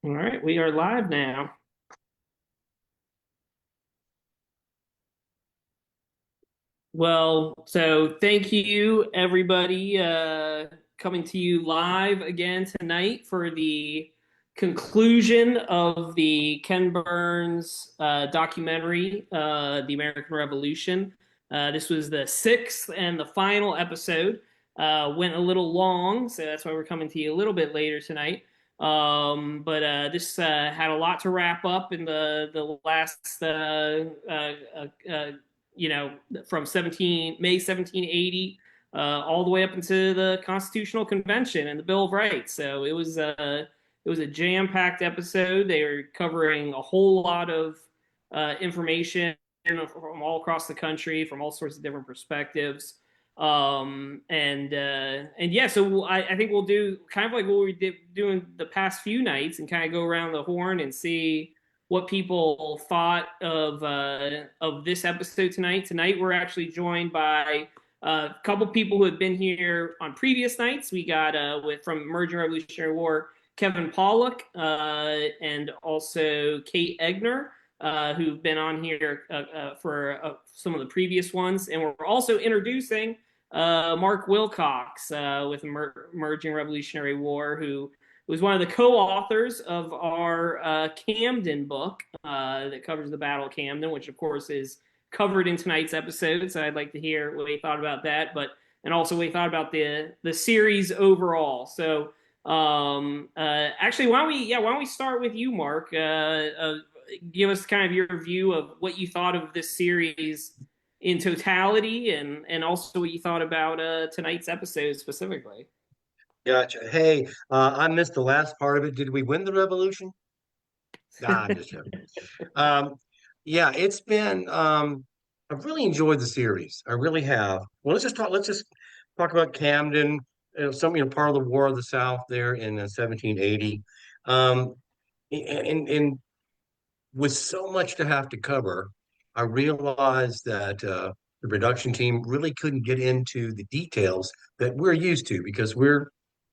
All right, we are live now. Well, so thank you, everybody, coming to you live again tonight for the conclusion of the Ken Burns documentary, The American Revolution. This was the sixth and the final episode. Went a little long, so that's why we're coming to you a little bit later tonight. But this had a lot to wrap up in the last you know, from 1780 all the way up into the Constitutional Convention and the Bill of Rights. So it was a jam packed episode. They were covering a whole lot of information from all across the country, from all sorts of different perspectives. And yeah, so I think we'll do kind of like what we did doing the past few nights, and kind of go around the horn and see what people thought of this episode tonight. Tonight we're actually joined by a couple people who have been here on previous nights. We got with from Emerging Revolutionary War, Kevin Pollock, and also Kate Egner, who've been on here for some of the previous ones. And we're also introducing Mark Wilcox with Emerging Revolutionary War, who was one of the co-authors of our Camden book that covers the Battle of Camden, which of course is covered in tonight's episode. So I'd like to hear what he thought about that, and also what he thought about the series overall. So actually, why don't we start with you, Mark? Give us kind of your view of what you thought of this series in totality, and also what you thought about tonight's episode specifically. Gotcha. Hey, I missed the last part of it. Did we win the revolution? Nah, I'm just joking. Um, yeah, it's been I've really enjoyed the series. I really have. Well, let's just talk about Camden, part of the War of the South there in 1780. Um, and with so much to have to cover, I realized that the production team really couldn't get into the details that we're used to because we're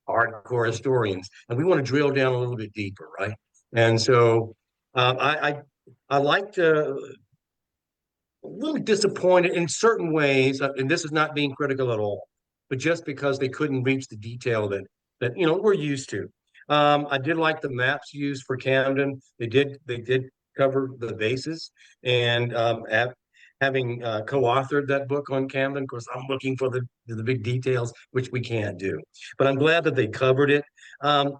hardcore historians and we want to drill down a little bit deeper, right? And so I like to a little disappointed in certain ways, and this is not being critical at all, but just because they couldn't reach the detail that we're used to. I did like the maps used for Camden. They did cover the bases, and having co-authored that book on Camden, of course, I'm looking for the big details, which we can't do. But I'm glad that they covered it. And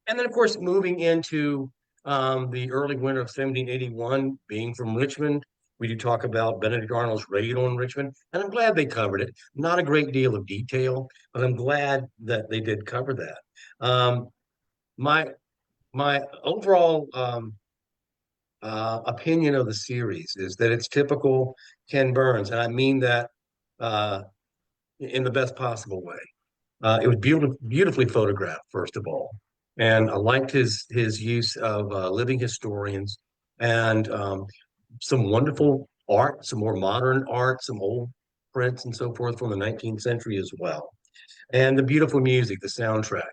then, of course, moving into the early winter of 1781, being from Richmond, we do talk about Benedict Arnold's raid on Richmond, and I'm glad they covered it. Not a great deal of detail, but I'm glad that they did cover that. Um, my my overall opinion of the series is that it's typical Ken Burns, and I mean that uh, in the best possible way. It was beautifully photographed, first of all, and I liked his use of living historians and some wonderful art, some more modern art, some old prints and so forth from the 19th century as well, and the beautiful music, the soundtrack.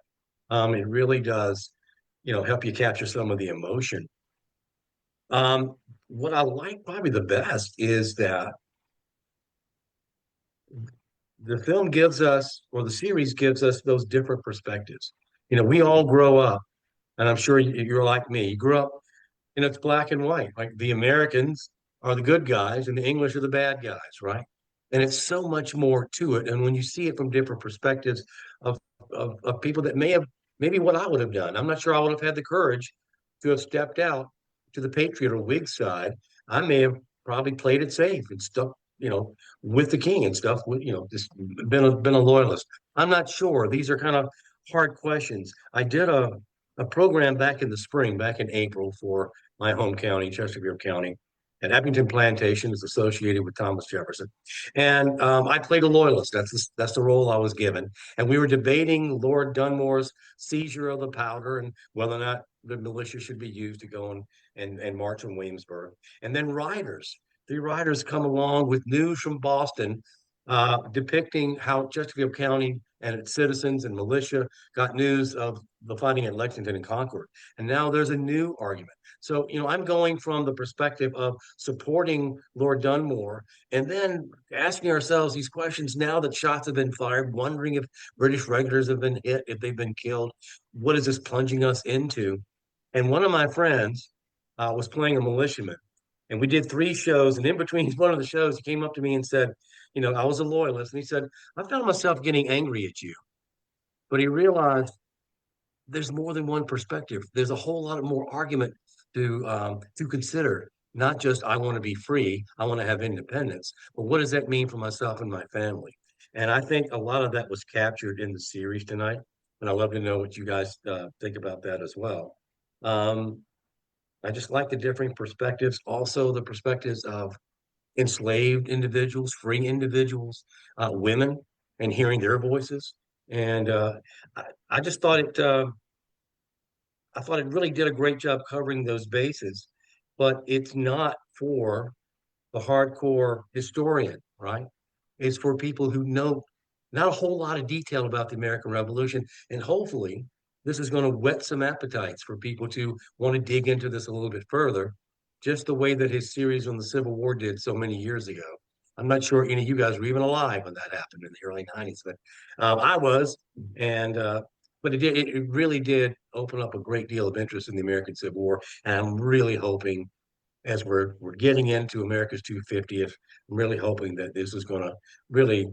It really does, help you capture some of the emotion. What I like probably the best is that the film gives us, or the series gives us those different perspectives. We all grow up, and I'm sure you're like me. You grew up, and it's black and white. Like the Americans are the good guys, and the English are the bad guys, right? And it's so much more to it. And when you see it from different perspectives of of people that may have maybe what I would have done, I'm not sure I would have had the courage to have stepped out to the Patriot or Whig side. I may have probably played it safe and stuck, with the king and stuff. Just been a loyalist. I'm not sure. These are kind of hard questions. I did a program back in the spring, back in April, for my home county, Chesterfield County, and Abington Plantation is associated with Thomas Jefferson. And I played a loyalist. That's the role I was given. And we were debating Lord Dunmore's seizure of the powder and whether or not the militia should be used to go and march on Williamsburg. And then riders, three riders come along with news from Boston depicting how Chesterfield County and its citizens and militia got news of the fighting at Lexington and Concord. And now there's a new argument. So, I'm going from the perspective of supporting Lord Dunmore and then asking ourselves these questions now that shots have been fired, wondering if British regulars have been hit, if they've been killed. What is this plunging us into? And one of my friends was playing a militiaman. And we did 3 shows. And in between one of the shows, he came up to me and said, I was a loyalist. And he said, I found myself getting angry at you. But he realized there's more than one perspective. There's a whole lot of more argument to consider. Not just I want to be free, I want to have independence, but what does that mean for myself and my family? And I think a lot of that was captured in the series tonight. And I'd love to know what you guys think about that as well. Um, I just like the differing perspectives, also the perspectives of enslaved individuals, free individuals, women, and hearing their voices. And I just thought I thought it really did a great job covering those bases, but it's not for the hardcore historian, right? It's for people who know not a whole lot of detail about the American Revolution. And hopefully, this is going to whet some appetites for people to want to dig into this a little bit further, just the way that his series on the Civil War did so many years ago. I'm not sure any of you guys were even alive when that happened in the early 90s, but I was. And but it really did open up a great deal of interest in the American Civil War. And I'm really hoping as we're getting into America's 250th. I'm really hoping that this is going to really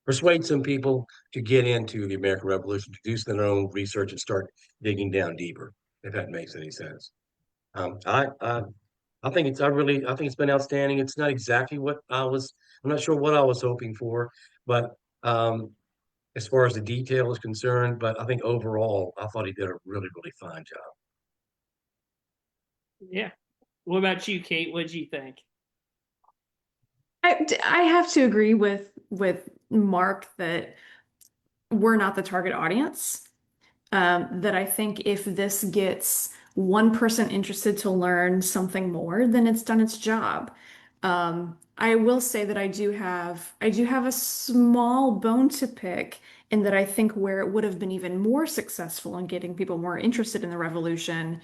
persuade some people to get into the American Revolution, to do some their own research and start digging down deeper, if that makes any sense. I think I think it's been outstanding. It's not exactly what I'm not sure what I was hoping for, but um, as far as the detail is concerned, but I think overall, I thought he did a really, really fine job. Yeah. What about you, Kate? What did you think? I have to agree with Mark that we're not the target audience. That I think if this gets one person interested to learn something more, then it's done its job. I will say that I do have a small bone to pick in that I think where it would have been even more successful in getting people more interested in the revolution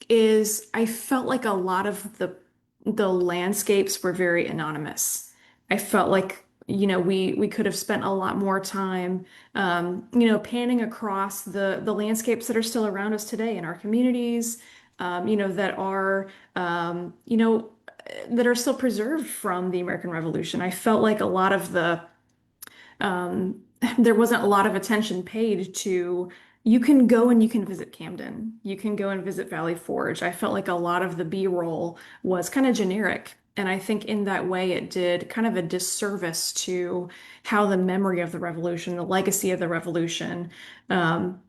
is I felt like a lot of the landscapes were very anonymous. I felt like, we could have spent a lot more time, panning across the landscapes that are still around us today in our communities, that are, that are still preserved from the American Revolution. I felt like a lot of um, there wasn't a lot of attention paid to you can go and you can visit Camden. You can go and visit Valley Forge. I felt like a lot of the B-roll was kind of generic. And I think in that way, it did kind of a disservice to how the memory of the revolution, the legacy of the revolution, um,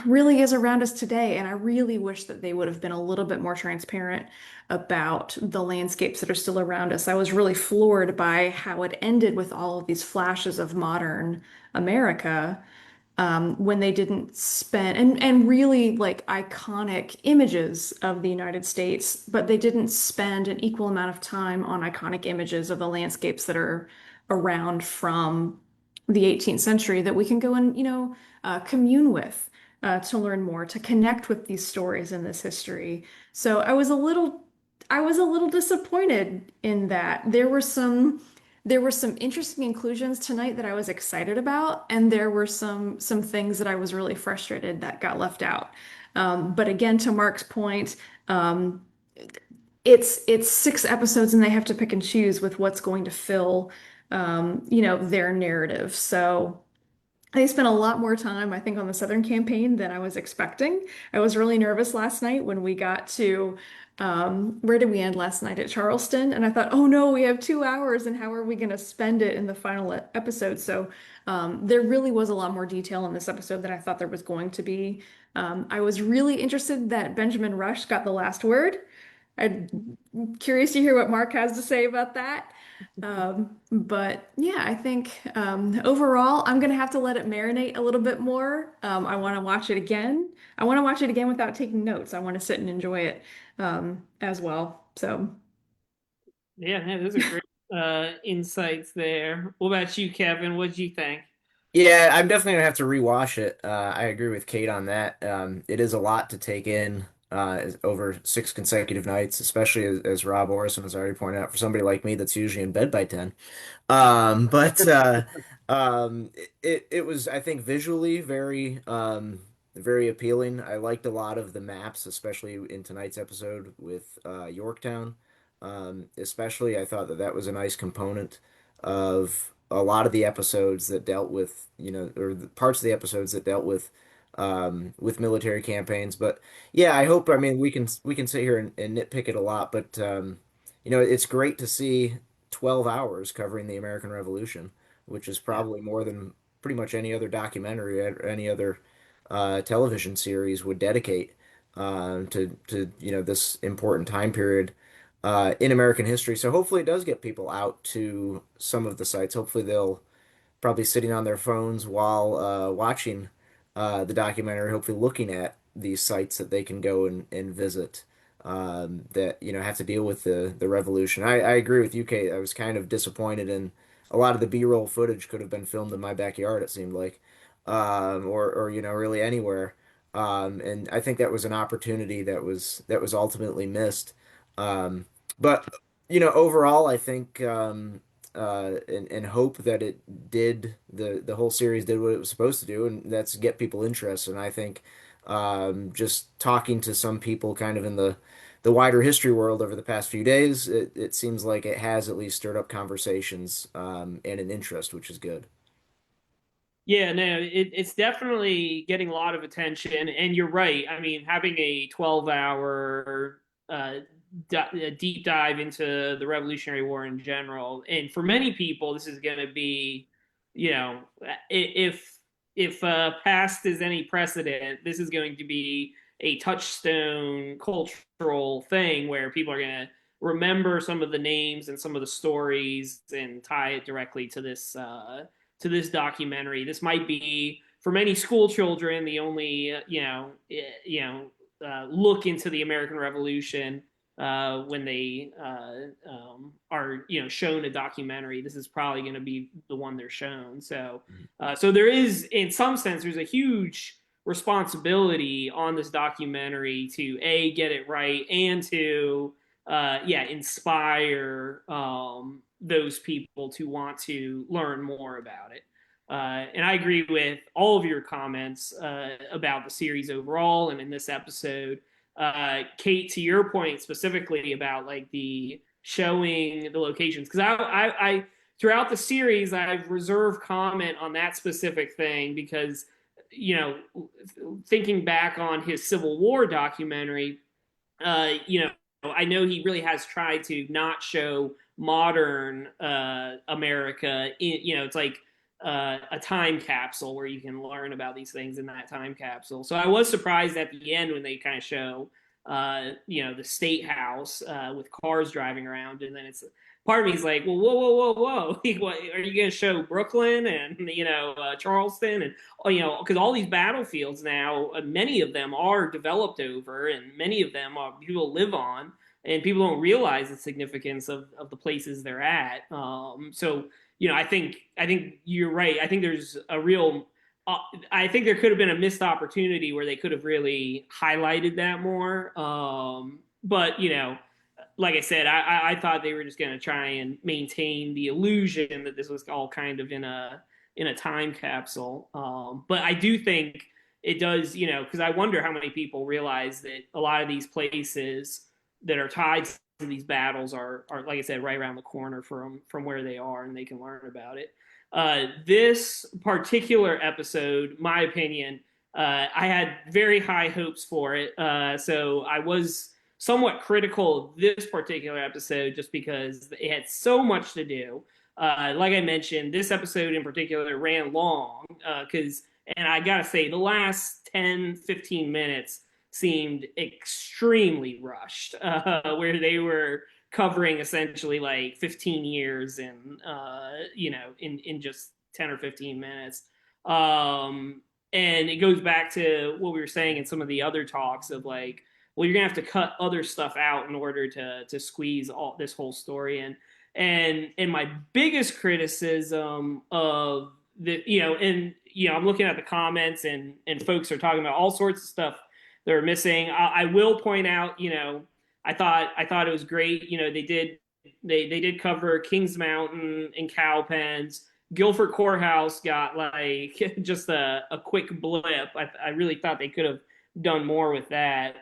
really is around us today. And I really wish that they would have been a little bit more transparent about the landscapes that are still around us. I was really floored by how it ended with all of these flashes of modern America, when they didn't spend and really like iconic images of the United States, but they didn't spend an equal amount of time on iconic images of the landscapes that are around from the 18th century that we can go and commune with, to learn more, to connect with these stories in this history. So I was a little disappointed in that. There were some interesting inclusions tonight that I was excited about, and there were some things that I was really frustrated that got left out. But again, to Mark's point, um, it's 6 episodes, and they have to pick and choose with what's going to fill, their narrative. So. They spent a lot more time, I think, on the Southern campaign than I was expecting. I was really nervous last night when we got to, where did we end last night? At Charleston. And I thought, oh no, we have 2 hours, and how are we going to spend it in the final episode? So there really was a lot more detail in this episode than I thought there was going to be. I was really interested that Benjamin Rush got the last word. I'm curious to hear what Mark has to say about that. But yeah, I think overall, I'm gonna have to let it marinate a little bit more. I want to watch it again. I want to watch it again without taking notes. I want to sit and enjoy it as well. So Yeah, man, those are great. insights there. What about you, Kevin? What did you think? Yeah, I'm definitely gonna have to rewatch it. I agree with Kate on that. It is a lot to take in over 6 consecutive nights, especially as Rob Orison has already pointed out, for somebody like me that's usually in bed by 10. But it was, I think, visually very appealing. I liked a lot of the maps, especially in tonight's episode with Yorktown. Especially, I thought that was a nice component of a lot of the episodes that dealt with, or the parts of the episodes that dealt with military campaigns. But yeah, I hope. I mean, we can sit here and nitpick it a lot, but it's great to see 12 hours covering the American Revolution, which is Yeah. probably more than pretty much any other documentary or any other television series would dedicate to this important time period in American history. So hopefully it does get people out to some of the sites. Hopefully they'll probably sitting on their phones while watching the documentary, hopefully looking at these sites that they can go and visit that have to deal with the revolution. I agree with you, Kate. I was kind of disappointed in a lot of the B-roll footage could have been filmed in my backyard, it seemed like, or really anywhere. And I think that was an opportunity that was ultimately missed. Um, but overall, I think and hope that it did the whole series did what it was supposed to do, and that's get people interested. And I think just talking to some people kind of in the wider history world over the past few days, it seems like it has at least stirred up conversations and an interest, which is good. Yeah, no, it's definitely getting a lot of attention, and you're right. I mean, having a 12-hour a deep dive into the Revolutionary War in general, and for many people, this is going to be, you know, if past is any precedent, this is going to be a touchstone cultural thing where people are going to remember some of the names and some of the stories and tie it directly to this documentary. This might be for many school children the only look into the American Revolution when they are shown a documentary. This is probably going to be the one they're shown. So there is, in some sense, there's a huge responsibility on this documentary to get it right and to inspire those people to want to learn more about it. And I agree with all of your comments about the series overall and in this episode. Kate, to your point specifically about like the showing the locations, because I throughout the series I've reserved comment on that specific thing because thinking back on his Civil War documentary, I know he really has tried to not show modern America. It's like a time capsule where you can learn about these things in that time capsule. So I was surprised at the end when they kind of show, the state house with cars driving around, and then it's part of me is like, well, whoa, what, are you going to show Brooklyn and Charleston and because all these battlefields now, many of them are developed over, and many of them are people live on, and people don't realize the significance of the places they're at. So I think you're right. I think there's a real I think there could have been a missed opportunity where they could have really highlighted that more. But like I said, I thought they were just going to try and maintain the illusion that this was all kind of in a time capsule. But I do think it does, because I wonder how many people realize that a lot of these places that are tied to these battles are like I said, right around the corner from where they are, and they can learn about it. This particular episode, my opinion, I had very high hopes for it. So I was somewhat critical of this particular episode just because it had so much to do. Like I mentioned, this episode in particular ran long and I gotta say, the last 10, 15 minutes seemed extremely rushed, where they were covering essentially like 15 years in just 10 or 15 minutes. And it goes back to what we were saying in some of the other talks of like, well, you're gonna have to cut other stuff out in order to squeeze all this whole story in. And my biggest criticism of the, and I'm looking at the comments, and folks are talking about all sorts of stuff they're missing. I will point out, I thought it was great. They did cover Kings Mountain and cow pens. Guilford Courthouse got like just a quick blip. I really thought they could have done more with that.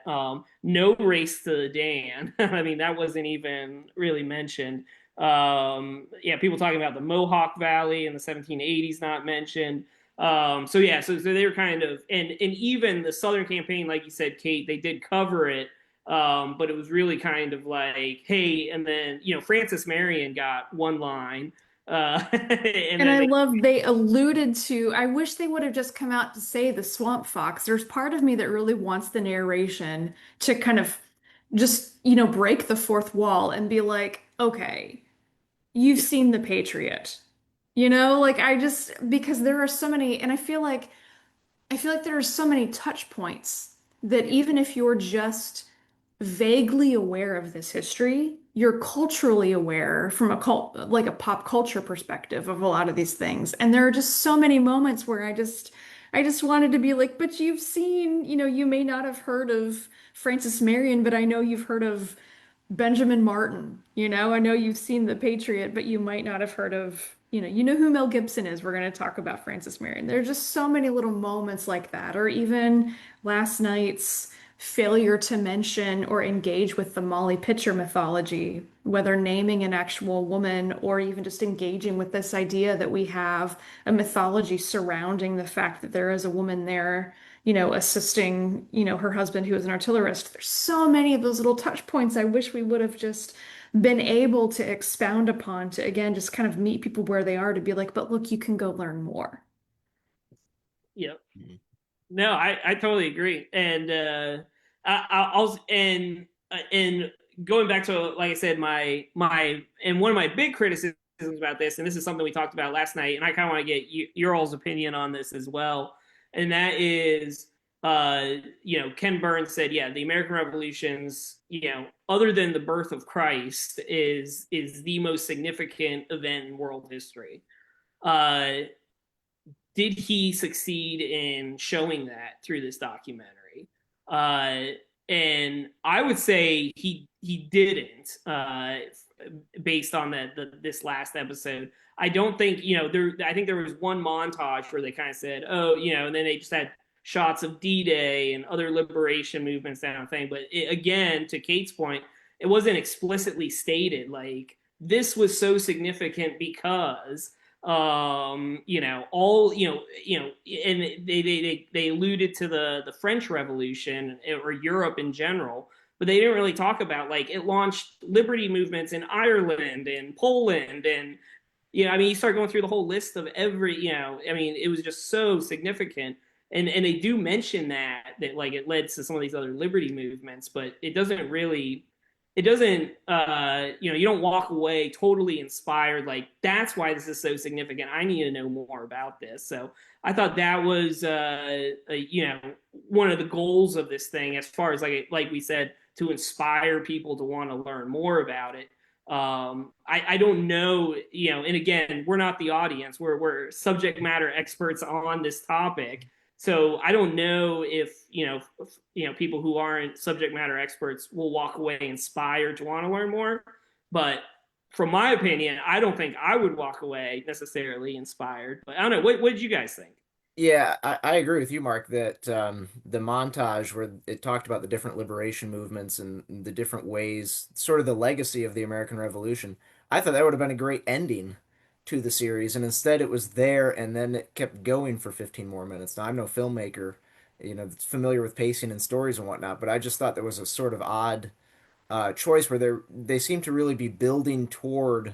No race to the Dan. I mean, that wasn't even really mentioned. Yeah, people talking about the Mohawk Valley in the 1780s not mentioned. So yeah, so they were kind of, and even the Southern campaign, like you said, Kate, they did cover it. But it was really kind of like, hey, and then Francis Marion got one line, and And then I they, love they alluded to, I wish they would have just come out to say the swamp fox. There's part of me that really wants the narration to kind of just, break the fourth wall and be like, okay, you've yeah, seen The Patriot. Like I just because there are so many, and I feel like there are so many touch points that yeah, even if you're just vaguely aware of this history, you're culturally aware from like a pop culture perspective of a lot of these things. And there are just so many moments where I just wanted to be like, but you've seen, you may not have heard of Francis Marion, but I know you've heard of Benjamin Martin. I know you've seen The Patriot, but you might not have heard of, you know who Mel Gibson is. We're going to talk about Francis Marion. There are just so many little moments like that, or even last night's failure to mention or engage with the Molly Pitcher mythology, whether naming an actual woman or even just engaging with this idea that we have a mythology surrounding the fact that there is a woman there, assisting, her husband who is an artillerist. There's so many of those little touch points I wish we would have just been able to expound upon to, again, just kind of meet people where they are to be like, but look, you can go learn more. yeah. No, I totally agree, and I'll and going back to, like I said, my and one of my big criticisms about this, and this is something we talked about last night, and I kind of want to get your all's opinion on this as well, and that is, Ken Burns said, yeah, the American Revolutions, other than the birth of Christ, is the most significant event in world history. Uh, did he succeed in showing that through this documentary? Uh, and I would say he didn't, based on this last episode. I don't think there. I think there was one montage where they kind of said, "Oh, and then they just had shots of D-Day and other liberation movements, that kind of thing." But again, to Kate's point, it wasn't explicitly stated. Like, this was so significant because all and they alluded to the French Revolution or Europe in general, but they didn't really talk about, like, it launched liberty movements in Ireland and Poland, and I mean, you start going through the whole list of every, I mean, it was just so significant. And they do mention that like it led to some of these other liberty movements, but it doesn't you don't walk away totally inspired, like, that's why this is so significant, I need to know more about this. So I thought that was one of the goals of this thing, as far as, like we said, to inspire people to want to learn more about it. I don't know, and again, we're not the audience, we're subject matter experts on this topic, so I don't know if people who aren't subject matter experts will walk away inspired to want to learn more. But from my opinion, I don't think I would walk away necessarily inspired. But I don't know. What did you guys think? Yeah, I agree with you, Mark, that the montage where it talked about the different liberation movements and the different ways, sort of the legacy of the American Revolution, I thought that would have been a great ending to the series. And instead it was there and then it kept going for 15 more minutes. Now, I'm no filmmaker, that's familiar with pacing and stories and whatnot, but I just thought there was a sort of odd choice where they seem to really be building toward,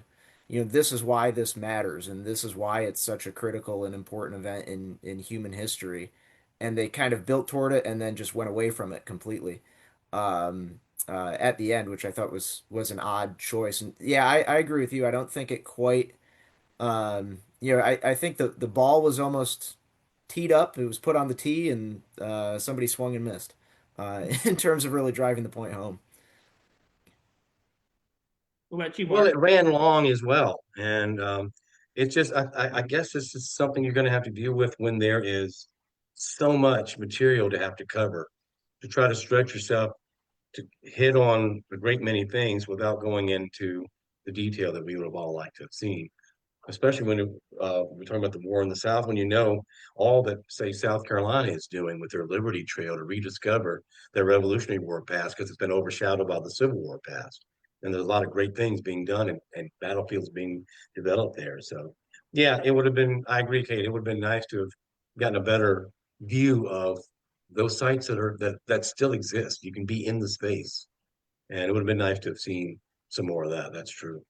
this is why this matters and this is why it's such a critical and important event in human history, and they kind of built toward it and then just went away from it completely at the end, which I thought was an odd choice. And yeah, I agree with you. I don't think it quite. I think the ball was almost teed up. It was put on the tee, and somebody swung and missed. In terms of really driving the point home. What about you, Well, Mark? it ran long as well, and it's just I guess this is something you're going to have to deal with when there is so much material to have to cover to try to stretch yourself to hit on a great many things without going into the detail that we would have all liked to have seen. Especially when we're talking about the war in the South, when you know all that, say, South Carolina is doing with their Liberty Trail to rediscover their Revolutionary War past because it's been overshadowed by the Civil War past. And there's a lot of great things being done and battlefields being developed there. So, yeah, it would have been, I agree, Kate, it would have been nice to have gotten a better view of those sites that still exist. You can be in the space. And it would have been nice to have seen some more of that. That's true.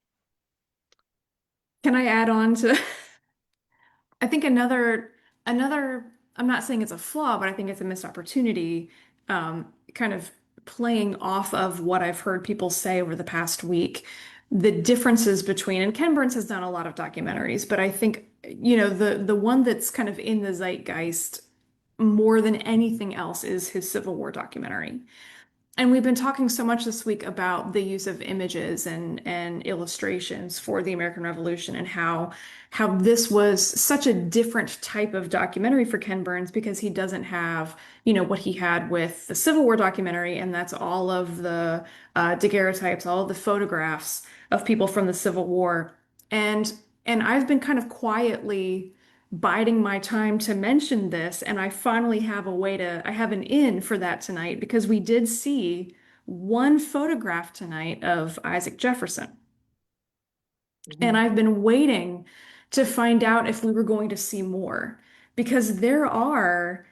Can I add on to I think another I'm not saying it's a flaw, but I think it's a missed opportunity, kind of playing off of what I've heard people say over the past week, the differences between, and Ken Burns has done a lot of documentaries, but I think, the one that's kind of in the zeitgeist more than anything else is his Civil War documentary. And we've been talking so much this week about the use of images and illustrations for the American Revolution and how this was such a different type of documentary for Ken Burns because he doesn't have, what he had with the Civil War documentary, and that's all of the daguerreotypes, all of the photographs of people from the Civil War. And and I've been kind of quietly biding my time to mention this, and I finally have I have an in for that tonight because we did see one photograph tonight of Isaac Jefferson. And Mhm. I've been waiting to find out if we were going to see more because there are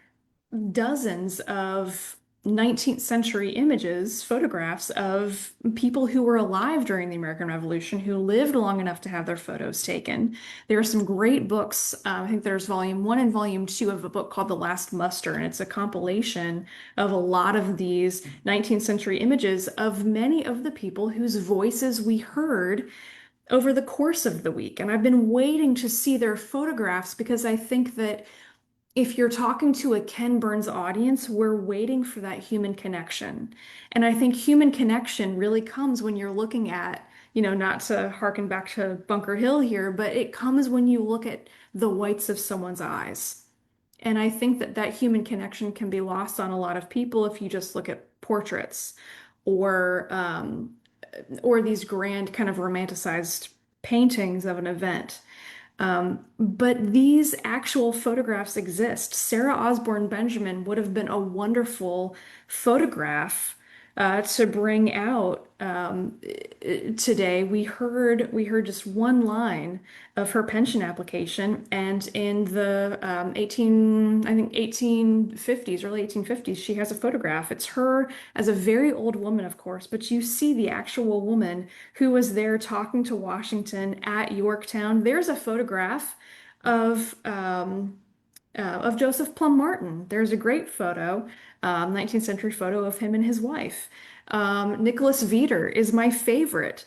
dozens of 19th century images, photographs of people who were alive during the American Revolution, who lived long enough to have their photos taken. There are some great books. I think there's volume one and volume two of a book called The Last Muster, and it's a compilation of a lot of these 19th century images of many of the people whose voices we heard over the course of the week. And I've been waiting to see their photographs because I think that if you're talking to a Ken Burns audience, we're waiting for that human connection. And I think human connection really comes when you're looking at, not to harken back to Bunker Hill here, but it comes when you look at the whites of someone's eyes. And I think that that human connection can be lost on a lot of people if you just look at portraits or or these grand kind of romanticized paintings of an event. But these actual photographs exist. Sarah Osborne Benjamin would have been a wonderful photograph to bring out today. We heard just one line of her pension application, and in the 1850s, early 1850s, she has a photograph. It's her as a very old woman, of course, but you see the actual woman who was there talking to Washington at Yorktown. There's a photograph of Joseph Plum Martin. There's a great photo, 19th century photo of him and his wife. Nicholas Veeder is my favorite,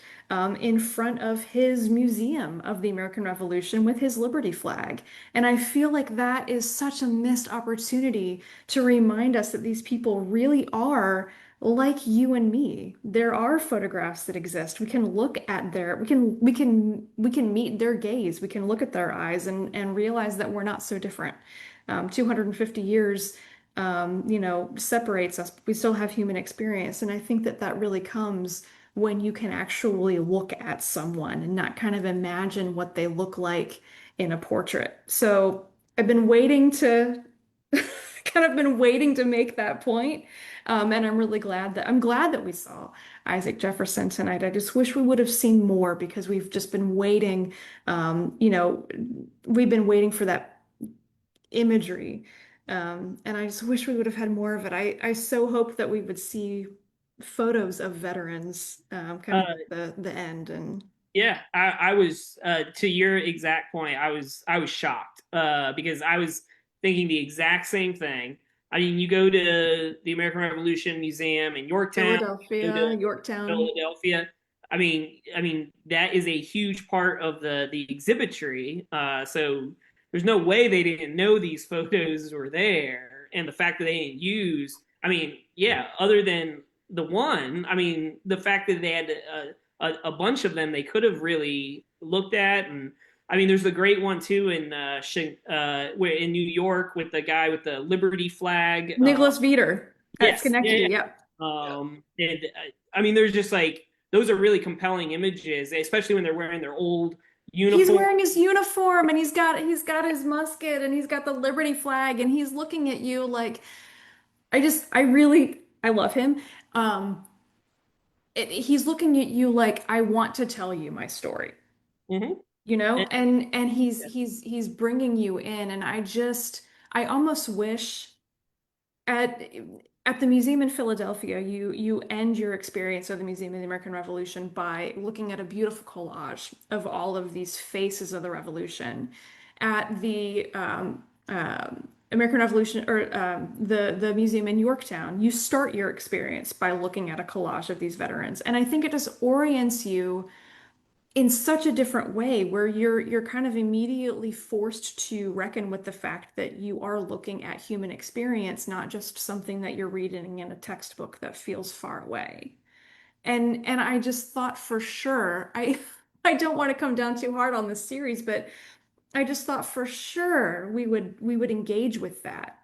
in front of his museum of the American Revolution with his Liberty flag. And I feel like that is such a missed opportunity to remind us that these people really are like you and me. There are photographs that exist. We can look at we can meet their gaze. We can look at their eyes and realize that we're not so different. 250 years, separates us. We still have human experience, and I think that that really comes when you can actually look at someone and not kind of imagine what they look like in a portrait. So I've been waiting to kind of been waiting to make that point. And I'm glad that we saw Isaac Jefferson tonight. I just wish we would have seen more because we've just been waiting. We've been waiting for that imagery. And I just wish we would have had more of it. I so hope that we would see photos of veterans, kind of Uh, at the end. And Yeah, I was to your exact point. I was shocked because I was thinking the exact same thing. I mean, you go to the American Revolution Museum in Yorktown, go Philadelphia, to Yorktown. Philadelphia. I mean that is a huge part of the exhibitry. So there's no way they didn't know these photos were there, and the fact that they didn't use. I mean, yeah, other than the one, I mean, the fact that they had a bunch of them they could have really looked at. And I mean, there's the great one too in in New York with the guy with the Liberty flag. Nicholas Veeder at Yes, yeah, Schenectady. yeah. Yep. And I mean, there's just like those are really compelling images, especially when they're wearing their old He's uniform. wearing his uniform and he's got his musket and he's got the Liberty flag and he's looking at you like I love him. Um, he's looking at you like I want to tell you my story, Mm-hmm. you know? And, And he's bringing you in and I almost wish at at the museum in Philadelphia, you end your experience of the Museum of the American Revolution by looking at a beautiful collage of all of these faces of the Revolution. At the American Revolution or the museum in Yorktown, you start your experience by looking at a collage of these veterans, and I think it just orients you in such a different way where you're kind of immediately forced to reckon with the fact that you are looking at human experience, not just something that you're reading in a textbook that feels far away. And I just thought for sure, I don't want to come down too hard on this series, but I just thought for sure we would engage with that.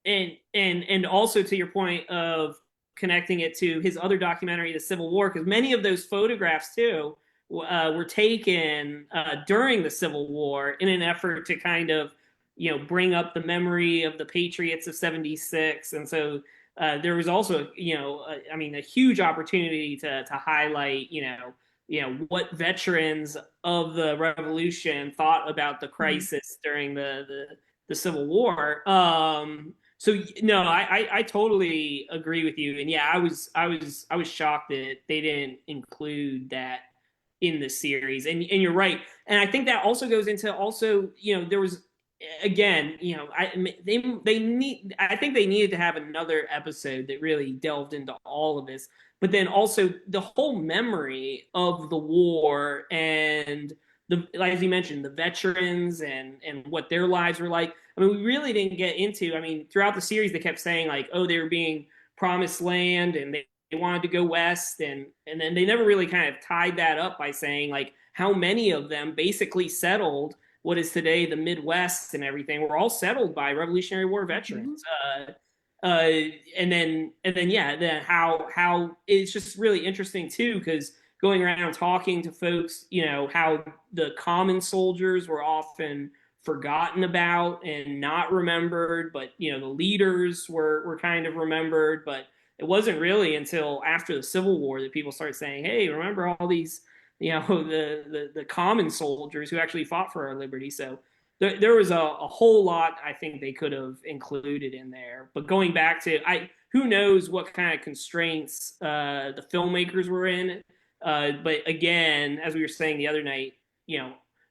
and also to your point of connecting it to his other documentary, The Civil War, because many of those photographs too were taken during the Civil War in an effort to kind of bring up the memory of the Patriots of '76, and so there was also I mean a huge opportunity to highlight what veterans of the Revolution thought about the Mhm. crisis during the Civil War. So no, I totally agree with you, and yeah, I was shocked that they didn't include that in the series, and you're right, and I think that also goes into also there was again they need I think they needed to have another episode that really delved into all of this, but then also the whole memory of the war and the like as you mentioned the veterans and what their lives were like. I mean, we really didn't get into. I mean, throughout the series, they kept saying like, "Oh, they were being promised land, and they wanted to go west," and then they never really kind of tied that up by saying like how many of them basically settled what is today the Midwest and everything were all settled by Revolutionary War Mhm. veterans. Uh, and then yeah, then how it's just really interesting too because going around talking to folks, how the common soldiers were often forgotten about and not remembered, but the leaders were kind of remembered, but it wasn't really until after the Civil War that people started saying, "Hey, remember all these, the common soldiers who actually fought for our liberty." So there was a whole lot I think they could have included in there. But going back to who knows what kind of constraints the filmmakers were in. But again, as we were saying the other night,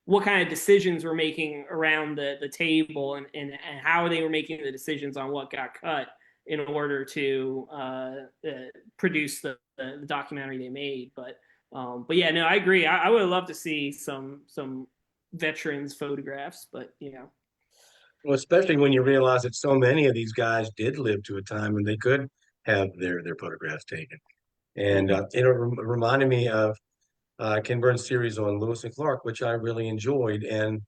what kind of decisions were making around the table and how they were making the decisions on what got cut in order to produce the documentary they made. But yeah, no, I agree. I would love to see some veterans photographs, but Well, especially when you realize that so many of these guys did live to a time when they could have their photographs taken. And mhm. reminded me of Ken Burns' series on Lewis and Clark, which I really enjoyed. And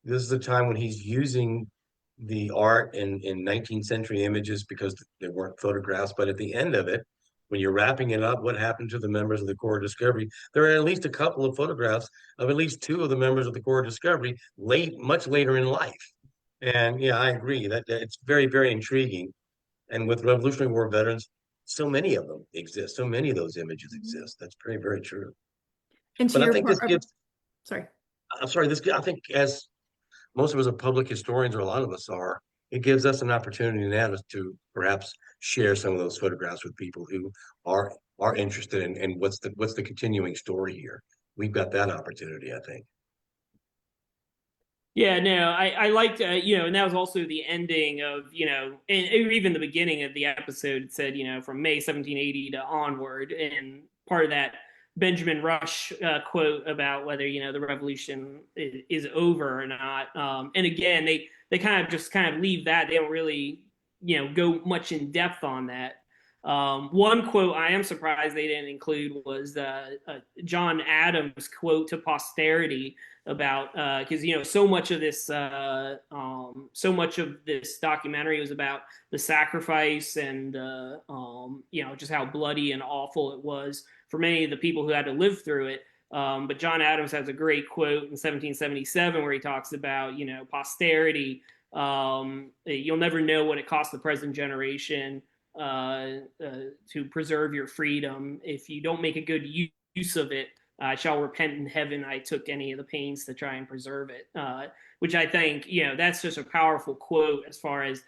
this is the time when he's using the art in 19th century images because there weren't photographs. But at the end of it, when you're wrapping it up, what happened to the members of the Corps of Discovery? There are at least a couple of photographs of at least two of the members of the Corps of Discovery much later in life. And yeah, I agree that it's very, very intriguing. And with Revolutionary War veterans, so many of them exist. So many of those images Mhm. exist. That's very, very true. And to But I your think point, this gives, sorry. I'm sorry, I think as most of us are public historians, or a lot of us are, it gives us an opportunity now to perhaps share some of those photographs with people who are are interested in what's the continuing story here. We've got that opportunity, I think. Yeah, no, I liked, and that was also the ending of, and even the beginning of the episode, it said, from May 1780 to onward. And part of that Benjamin Rush quote about whether, the revolution is over or not. And again, they kind of just kind of leave that. They don't really, go much in depth on that. One quote I am surprised they didn't include was John Adams' quote to posterity about because so much of this documentary was about the sacrifice and just how bloody and awful it was for many of the people who had to live through it. But John Adams has a great quote in 1777 where he talks about posterity. You'll never know what it cost the present generation to preserve your freedom. If you don't make a good use of it, I shall repent in heaven I took any of the pains to try and preserve it. Which I think, that's just a powerful quote as far as,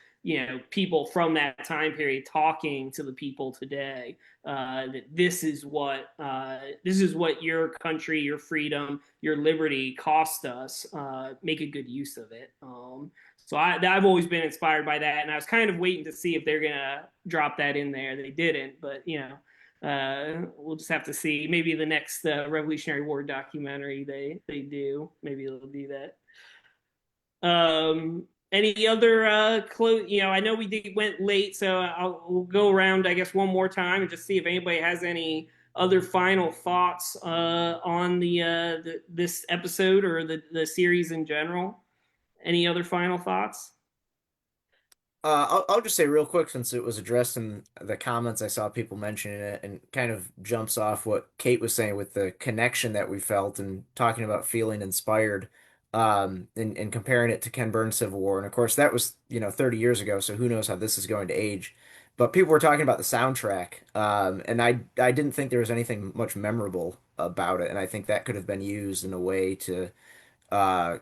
people from that time period talking to the people today. That this is what your country, your freedom, your liberty cost us. Make a good use of it. So I've always been inspired by that, and I was kind of waiting to see if they're gonna drop that in there. They didn't, but we'll just have to see. Maybe the next Revolutionary War documentary they do. Maybe they'll do that. Any other I know went late, so we'll go around, I guess, one more time and just see if anybody has any other final thoughts on this episode or the series in general. Any other final thoughts? I'll just say real quick, since it was addressed in the comments, I saw people mentioning it and kind of jumps off what Kate was saying with the connection that we felt and talking about feeling inspired, and comparing it to Ken Burns' Civil War. And of course, that was, 30 years ago, so who knows how this is going to age. But people were talking about the soundtrack, and I didn't think there was anything much memorable about it, and I think that could have been used in a way to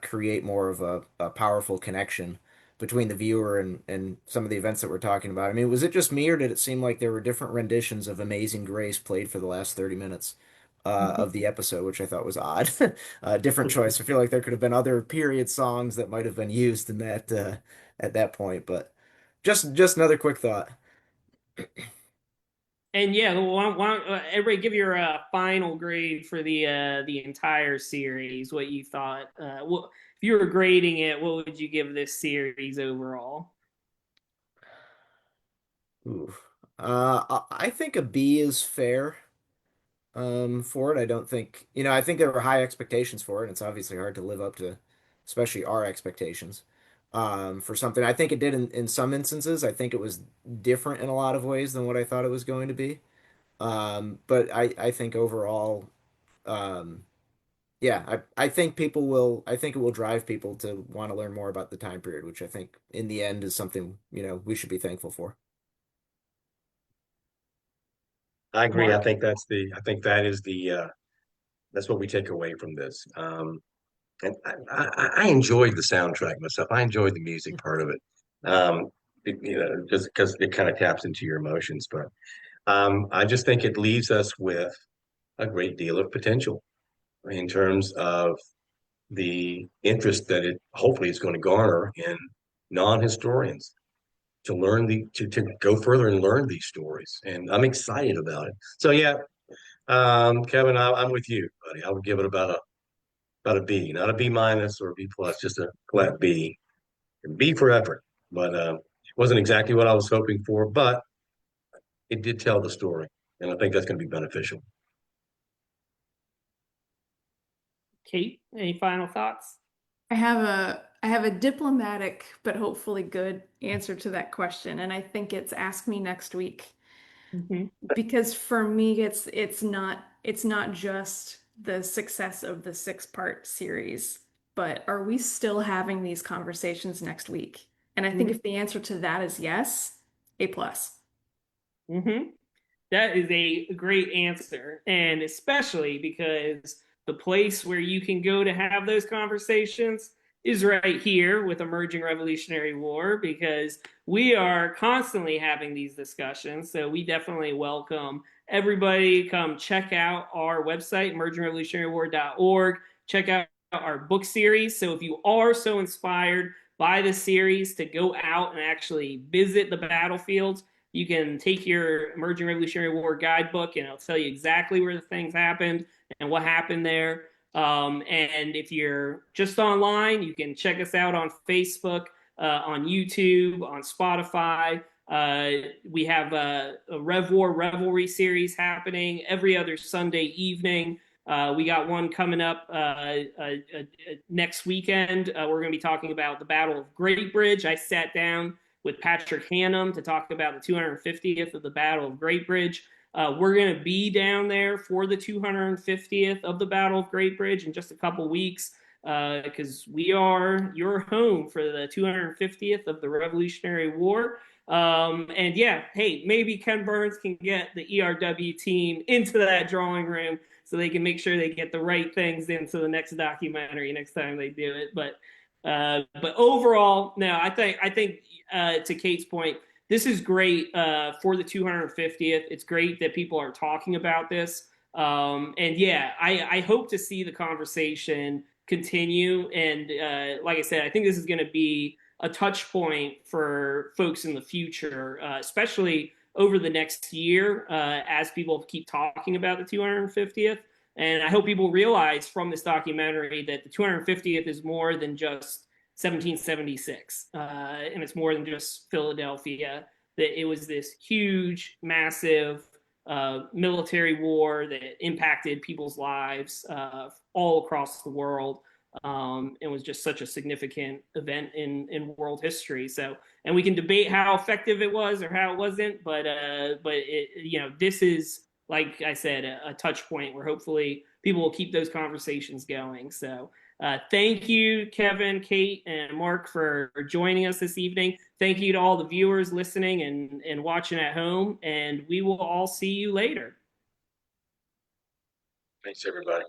create more of a powerful connection between the viewer and some of the events that we're talking about. I mean, was it just me, or did it seem like there were different renditions of Amazing Grace played for the last 30 minutes of the episode, which I thought was odd. Different choice. I feel like there could have been other period songs that might have been used in that at that point, but just another quick thought. And yeah, why don't everybody give your final grade for the entire series? What you thought? If you were grading it, what would you give this series overall? Ooh. I think a B is fair. For it. I don't think, I think there were high expectations for it. And it's obviously hard to live up to, especially our expectations, for something. I think it did in some instances. I think it was different in a lot of ways than what I thought it was going to be. But I think overall, um, yeah, I think it will drive people to want to learn more about the time period, which I think in the end is something, we should be thankful for. I agree. Mark? I think that is that's what we take away from this. And I enjoyed the soundtrack myself. I enjoyed the music part of it. Just because it kind of taps into your emotions. But I just think it leaves us with a great deal of potential in terms of the interest that it hopefully is going to garner in non-historians to learn to go further and learn these stories. And I'm excited about it. So yeah, Kevin, I'm with you, buddy. I would give it about a B, not a B minus or a B plus, just a flat B. B for effort, but it wasn't exactly what I was hoping for, but it did tell the story, and I think that's going to be beneficial. Kate, any final thoughts? I have a diplomatic but hopefully good answer to that question, and I think it's ask me next week. Mm-hmm. Because for me it's not just the success of the six-part series, but are we still having these conversations next week? And I think if the answer to that is yes, A plus. Mm-hmm. That is a great answer. And especially because the place where you can go to have those conversations is right here with Emerging Revolutionary War, because we are constantly having these discussions. So we definitely welcome everybody. Come check out our website, emergingrevolutionarywar.org. Check out our book series. So if you are so inspired by the series to go out and actually visit the battlefields, you can take your Emerging Revolutionary War guidebook and it'll tell you exactly where the things happened and what happened there. And if you're just online, you can check us out on Facebook, on YouTube, on Spotify. We have a Rev War Revelry series happening every other Sunday evening. We got one coming up next weekend. We're going to be talking about the Battle of Great Bridge. I sat down with Patrick Hannum to talk about the 250th of the Battle of Great Bridge. We're going to be down there for the 250th of the Battle of Great Bridge in just a couple weeks because we are your home for the 250th of the Revolutionary War. And yeah, hey, maybe Ken Burns can get the ERW team into that drawing room so they can make sure they get the right things into the next documentary next time they do it. But overall, no, I think to Kate's point, this is great for the 250th. It's great that people are talking about this. And yeah, I hope to see the conversation continue. And like I said, I think this is going to be a touch point for folks in the future, especially over the next year as people keep talking about the 250th. And I hope people realize from this documentary that the 250th is more than just 1776, and it's more than just Philadelphia. That it was this huge, massive military war that impacted people's lives all across the world. It was just such a significant event in world history. So, and we can debate how effective it was or how it wasn't, but this is, like I said, a touch point where hopefully people will keep those conversations going. So, thank you, Kevin, Kate, and Mark for joining us this evening. Thank you to all the viewers listening and watching at home, and we will all see you later. Thanks, everybody.